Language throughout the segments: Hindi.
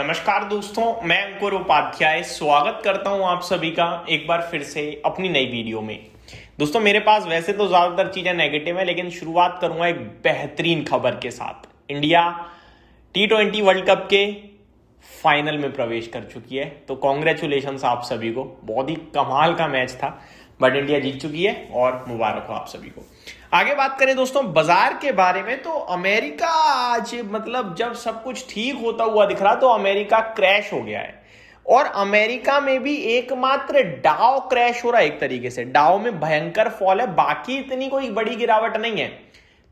नमस्कार दोस्तों, मैं अंकुर उपाध्याय स्वागत करता हूं आप सभी का एक बार फिर से अपनी नई वीडियो में। दोस्तों, मेरे पास वैसे तो ज्यादातर चीजें नेगेटिव है, लेकिन शुरुआत करूंगा एक बेहतरीन खबर के साथ। इंडिया T20 वर्ल्ड कप के फाइनल में प्रवेश कर चुकी है, तो कॉन्ग्रेचुलेशंस आप सभी को। बहुत ही कमाल का मैच था, बट इंडिया जीत चुकी है और मुबारक हो आप सभी को। आगे बात करें दोस्तों बाजार के बारे में, तो अमेरिका आज जब सब कुछ ठीक होता हुआ दिख रहा तो अमेरिका क्रैश हो गया है। और अमेरिका में भी एकमात्र डाउ क्रैश हो रहा है। एक तरीके से डाउ में भयंकर फॉल है, बाकी इतनी कोई बड़ी गिरावट नहीं है।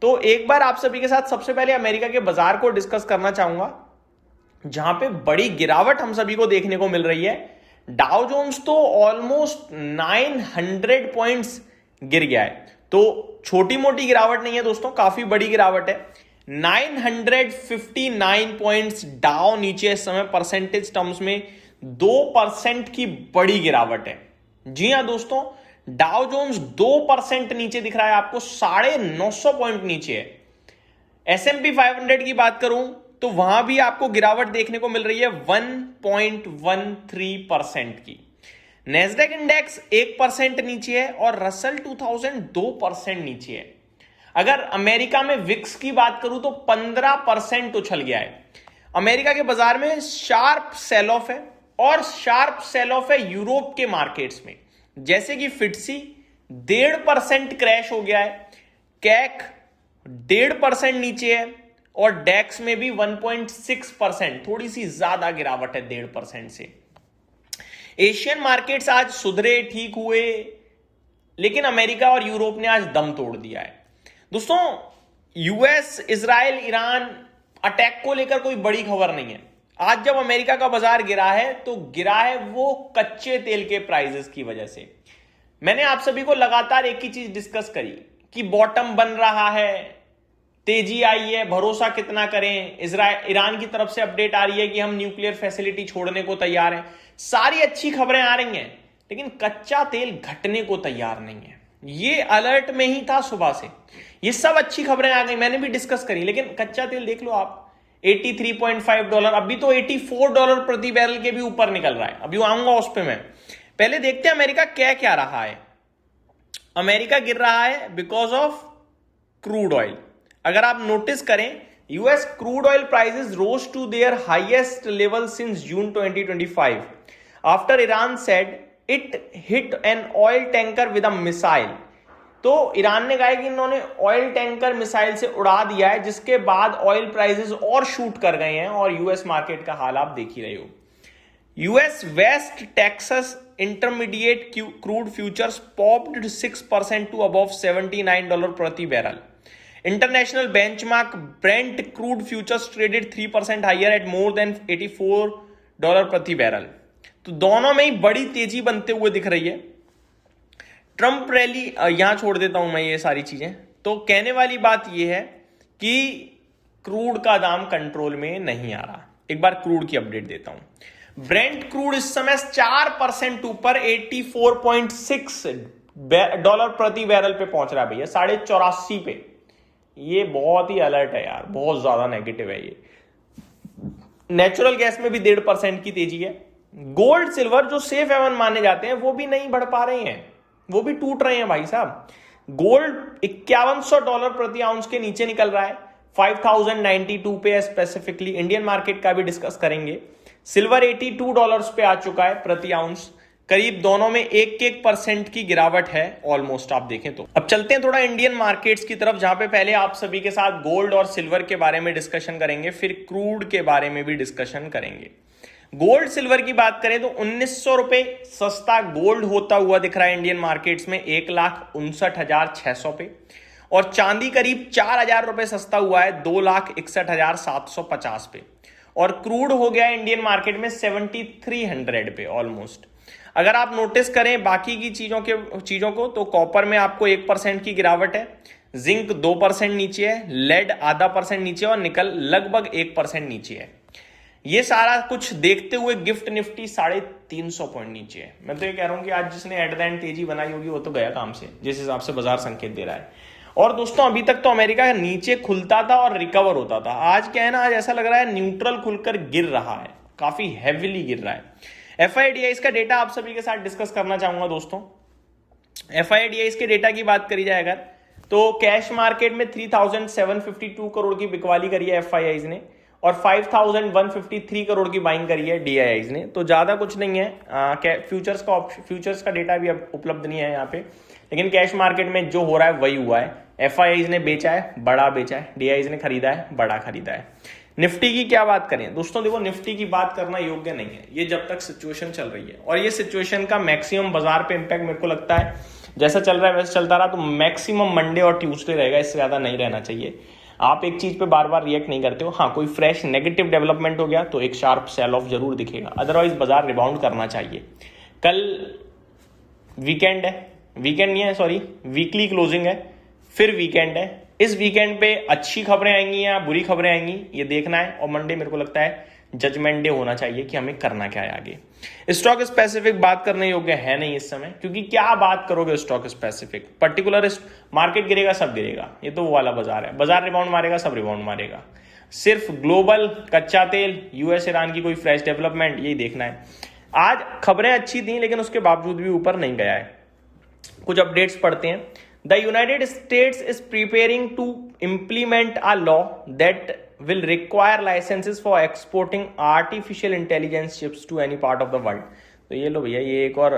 तो एक बार आप सभी के साथ सबसे पहले अमेरिका के बाजार को डिस्कस करना चाहूंगा, जहां पे बड़ी गिरावट हम सभी को देखने को मिल रही है। डाउ जोन्स तो ऑलमोस्ट 900 पॉइंट्स गिर गया है, तो छोटी मोटी गिरावट नहीं है दोस्तों, काफी बड़ी गिरावट है। 959 पॉइंट्स डाउ नीचे इस समय, परसेंटेज टर्म्स में 2% की बड़ी गिरावट है। जी हां दोस्तों, डाउ जोन्स 2% नीचे दिख रहा है आपको, 950 पॉइंट नीचे है। S&P 500 की बात करूं तो वहां भी आपको गिरावट देखने को मिल रही है 1.13% की। नेस्डेक इंडेक्स 1% नीचे है और रसल 2000 2% नीचे है। अगर अमेरिका में विक्स की बात करूं तो 15% उछल गया है। अमेरिका के बाजार में शार्प सेल ऑफ है, और शार्प सेल ऑफ है यूरोप के मार्केट्स में, जैसे कि फिट्सी 1.5% क्रैश हो गया है, कैक 1.5% नीचे है, और डेक्स में भी 1.6%, थोड़ी सी ज्यादा गिरावट है 1.5% से। एशियन मार्केट्स आज सुधरे, ठीक हुए, लेकिन अमेरिका और यूरोप ने आज दम तोड़ दिया है। दोस्तों, यूएस, इजराइल, ईरान अटैक को लेकर कोई बड़ी खबर नहीं है। आज जब अमेरिका का बाजार गिरा है तो गिरा है वो कच्चे तेल के प्राइसेस की वजह से। मैंने आप सभी को लगातार एक ही चीज डिस्कस करी कि बॉटम बन रहा है, तेजी आई है, भरोसा कितना करें। ईरान की तरफ से अपडेट आ रही है कि हम न्यूक्लियर फैसिलिटी छोड़ने को तैयार हैं। सारी अच्छी खबरें आ रही हैं, लेकिन कच्चा तेल घटने को तैयार नहीं है। ये अलर्ट में ही था सुबह से, ये सब अच्छी खबरें आ गई, मैंने भी डिस्कस करी, लेकिन कच्चा तेल देख लो आप, $83.5, अभी तो $84 प्रति बैरल के भी ऊपर निकल रहा है। अभी आऊंगा उस पर। मैं पहले देखते हैं अमेरिका क्या रहा है। अमेरिका गिर रहा है बिकॉज ऑफ क्रूड ऑयल। अगर आप नोटिस करें, US crude oil prices rose to their highest level since June 2025 after Iran said it hit an oil tanker with a missile. तो ईरान ने कहा कि इन्होंने ऑयल टैंकर मिसाइल से उड़ा दिया है, जिसके बाद ऑयल प्राइसेस और शूट कर गए हैं, और यूएस मार्केट का हाल आप देख ही रहे हो। US West Texas Intermediate crude futures popped 6% to above $79 प्रति barrel. International benchmark Brent crude futures traded 3% higher at more than $84 प्रति बैरल। तो दोनों में ही बड़ी तेजी बनते हुए दिख रही है। ट्रंप रैली, यहां छोड़ देता हूं मैं ये सारी चीजें। तो कहने वाली बात यह है कि क्रूड का दाम कंट्रोल में नहीं आ रहा। एक बार क्रूड की अपडेट देता हूं। ब्रेंट क्रूड इस समय 4% ऊपर $84.6 प्रति बैरल पे पहुंच रहा है भैया, 84.5 पे। ये बहुत ही अलर्ट है यार, बहुत ज्यादा नेगेटिव है ये। नेचुरल गैस में भी 1.5% की तेजी है। गोल्ड सिल्वर जो सेफ हेवन माने जाते हैं वो भी नहीं बढ़ पा रहे हैं, वो भी टूट रहे हैं भाई साहब। गोल्ड $5100 प्रति आउंस के नीचे निकल रहा है, 5092 पे स्पेसिफिकली। इंडियन मार्केट का भी डिस्कस करेंगे। सिल्वर $82 पे आ चुका है प्रति आउंस, करीब दोनों में 1% की गिरावट है ऑलमोस्ट, आप देखें तो। अब चलते हैं थोड़ा इंडियन मार्केट्स की तरफ, जहां पे पहले आप सभी के साथ गोल्ड और सिल्वर के बारे में डिस्कशन करेंगे, फिर क्रूड के बारे में भी डिस्कशन करेंगे। गोल्ड सिल्वर की बात करें तो 1900 रुपए सस्ता गोल्ड होता हुआ दिख रहा है इंडियन मार्केट्स में 1,59,600 पे, और चांदी करीब 4,000 रुपए सस्ता हुआ है 2,61,750 पे, और क्रूड हो गया इंडियन मार्केट में 7300 पे ऑलमोस्ट। अगर आप नोटिस करें बाकी की चीजों को तो कॉपर में आपको 1% की गिरावट है, जिंक 2% नीचे है, लेड ½ % नीचे, और निकल लगभग 1% नीचे है। ये सारा कुछ देखते हुए गिफ्ट निफ्टी 350 पॉइंट नीचे है। मैं तो ये कह रहा हूं कि आज जिसने एट द एंड तेजी बनाई होगी वो तो गया काम से, जिस हिसाब से बाजार संकेत दे रहा है। और दोस्तों अभी तक तो अमेरिका नीचे खुलता था और रिकवर होता था, आज क्या है ना, आज ऐसा लग रहा है न्यूट्रल खुलकर गिर रहा है। काफी हैविली गिर रहा है। FIDIs का डेटा आप सभी के साथ डिस्कस करना चाहूंगा दोस्तों। FIDIs के डेटा की बात करी जाए अगर, तो कैश मार्केट में 3752 करोड़ की बिकवाली करी है FIIs ने और 5153 करोड़ की बाइंग करी है DIIs ने। तो ज्यादा कुछ नहीं है। फ्यूचर्स का डेटा भी अब उपलब्ध नहीं है यहाँ पे, लेकिन कैश मार्केट में जो हो रहा है वही हुआ है। FIIs ने बेचा है, बड़ा बेचा है, DIIs ने खरीदा है, बड़ा खरीदा है। निफ्टी की क्या बात करें दोस्तों, देखो निफ्टी की बात करना योग्य नहीं है ये जब तक सिचुएशन चल रही है, और ये सिचुएशन का मैक्सिमम बाजार पे इंपैक्ट मेरे को लगता है जैसा चल रहा है वैसे चलता रहा तो मैक्सिमम मंडे और ट्यूसडे रहेगा, इससे ज्यादा नहीं रहना चाहिए। आप एक चीज पे बार बार रिएक्ट नहीं करते हो, हाँ कोई फ्रेश नेगेटिव डेवलपमेंट हो गया तो एक शार्प सेल ऑफ जरूर दिखेगा, अदरवाइज बाजार रिबाउंड करना चाहिए। कल वीकेंड है, वीकेंड नहीं है सॉरी, वीकली क्लोजिंग है, फिर वीकेंड है। इस वीकेंड पे अच्छी खबरें आएंगी या बुरी खबरें आएंगी ये देखना है, और मंडे मेरे को लगता है जजमेंट डे होना चाहिए कि हमें करना क्या है आगे। स्टॉक स्पेसिफिक बात करने योग्य है नहीं इस समय, क्योंकि क्या बात करोगे स्टॉक स्पेसिफिक, पर्टिकुलर मार्केट गिरेगा सब गिरेगा, ये तो वो वाला बाजार है, बाजार रिबाउंड मारेगा सब रिबाउंड मारेगा। सिर्फ ग्लोबल कच्चा तेल, US ईरान की कोई फ्रेश डेवलपमेंट यही देखना है। आज खबरें अच्छी थी लेकिन उसके बावजूद भी ऊपर नहीं गया है। कुछ अपडेट्स पढ़ते हैं। The United States is preparing to implement a law that will require licenses for exporting artificial intelligence chips to any part of the world. तो ये लो भैया, ये एक और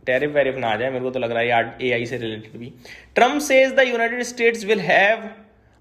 टैरिफ वैरिफ ना आ जाए, मेरे को तो लग रहा है AI से रिलेटेड भी। Trump says the United States will have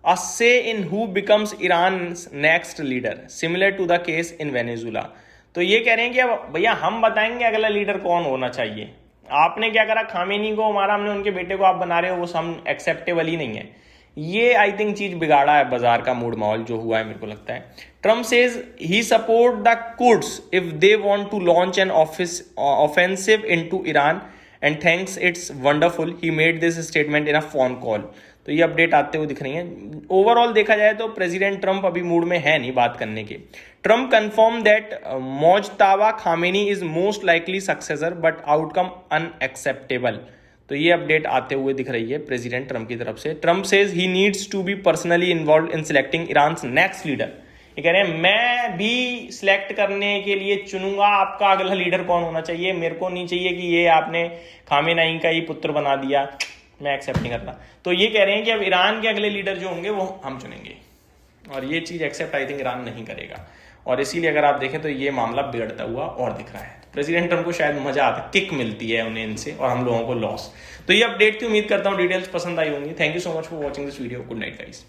a say in who becomes Iran's next leader, similar to the case in Venezuela. तो ये कह रहे हैं कि अब भैया हम बताएंगे अगला लीडर कौन होना चाहिए। आपने क्या करा, खामेनी को मारा हमने, उनके बेटे को आप बना रहे हो, वो सब एक्सेप्टेबल ही नहीं है। ये आई थिंक चीज बिगाड़ा है बाजार का मूड माहौल जो हुआ है मेरे को लगता है। Trump says he support the Kurds if they want to launch an offensive into Iran and thanks it's wonderful he made this statement in a phone call. तो ये अपडेट आते हुए दिख रही है। ओवरऑल देखा जाए तो प्रेसिडेंट ट्रंप अभी मूड में है नहीं बात करने के। Trump confirm that Mojtaba Khamenei is most likely successor but outcome unacceptable. तो ये अपडेट आते हुए दिख रही है प्रेसिडेंट ट्रंप की तरफ से। Trump says he needs to be personally involve in selecting Iran's next leader. ये कह रहे हैं मैं भी सिलेक्ट करने के लिए चुनूंगा आपका अगला लीडर कौन होना चाहिए, मेरे को नहीं चाहिए कि ये आपने खामेनी का ही पुत्र बना दिया, मैं एक्सेप्ट नहीं करता। तो ये कह रहे हैं कि अब ईरान के अगले लीडर जो होंगे वो हम चुनेंगे, और ये चीज एक्सेप्ट आई थिंक ईरान नहीं करेगा, और इसीलिए अगर आप देखें तो ये मामला बिगड़ता हुआ और दिख रहा है। प्रेसिडेंट ट्रंप को शायद मजा आता, किक मिलती है उन्हें इनसे, और हम लोगों को लॉस। तो ये अपडेट की उम्मीद करता हूँ डिटेल्स पसंद आई होंगी। Thank you so much for watching this video. Good night guys.